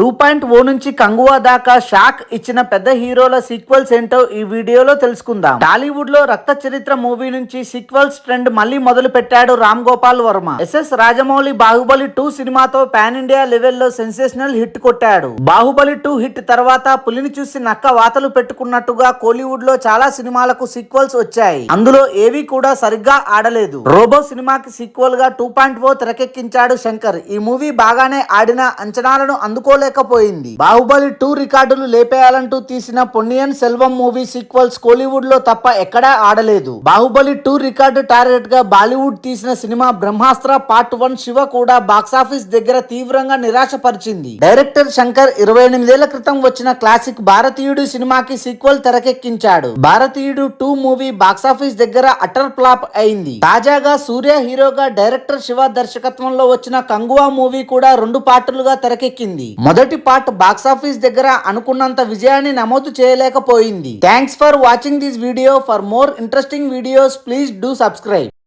2.0 నుంచి కంగువా దాకా షాక్ ఇచ్చిన పెద్ద హీరోల సీక్వెల్స్ ఏంటో ఈ వీడియోలో తెలుసుకుందాం. టాలీవుడ్ లో రక్త చరిత్ర మూవీ నుంచి సీక్వెల్స్ ట్రెండ్ మళ్ళీ మొదలు పెట్టాడు రామ్ గోపాల్ వర్మ. ఎస్ఎస్ రాజమౌళి బాహుబలి 2 సినిమాతో పాన్ ఇండియా లెవెల్లో సెన్సేషనల్ హిట్ కొట్టాడు. బాహుబలి 2 హిట్ తర్వాత పులిని చూసి నక్క వాతలు పెట్టుకున్నట్టుగా కోలీవుడ్ లో చాలా సినిమాలకు సీక్వెల్స్ వచ్చాయి. అందులో ఏవి కూడా సరిగ్గా ఆడలేదు. రోబో సినిమాకి సీక్వెల్ గా 2.0 తెరకెక్కించాడు శంకర్. ఈ మూవీ బాగానే ఆడిన అంచనాలను అందుకోలేకపోయింది. బాహుబలి 2 రికార్డులు లేపేయాలంటూ తీసిన పొన్నియిన్ సెల్వం మూవీ సీక్వెల్స్ కోలీవుడ్ లో తప్ప ఎక్కడా ఆడలేదు. బాహుబలి 2 రికార్డు టార్గెట్ గా బాలీవుడ్ తీసిన సినిమా బ్రహ్మాస్త్ర పార్ట్ 1 శివ కూడా బాక్సాఫీస్ దగ్గర తీవ్రంగా నిరాశపరిచింది. డైరెక్టర్ శంకర్ 28 ఏళ్ల క్రితం వచ్చిన క్లాసిక్ భారతీయుడు సినిమాకి సీక్వెల్ తెరకెక్కించాడు. భారతీయుడు 2 మూవీ బాక్సాఫీస్ దగ్గర అటర్ ఫ్లాప్ అయింది. తాజాగా సూర్య హీరోగా డైరెక్టర్ శివ దర్శకత్వంలో వచ్చిన కంగువా మూవీ కూడా 2 పార్టులుగా తెరకెక్కింది. మొదటి పార్ట్ బాక్సాఫీస్ దగ్గర అనుకున్నంత విజయాన్ని నమోదు చేయలేకపోయింది. Thanks for watching this video. For more interesting videos please do subscribe.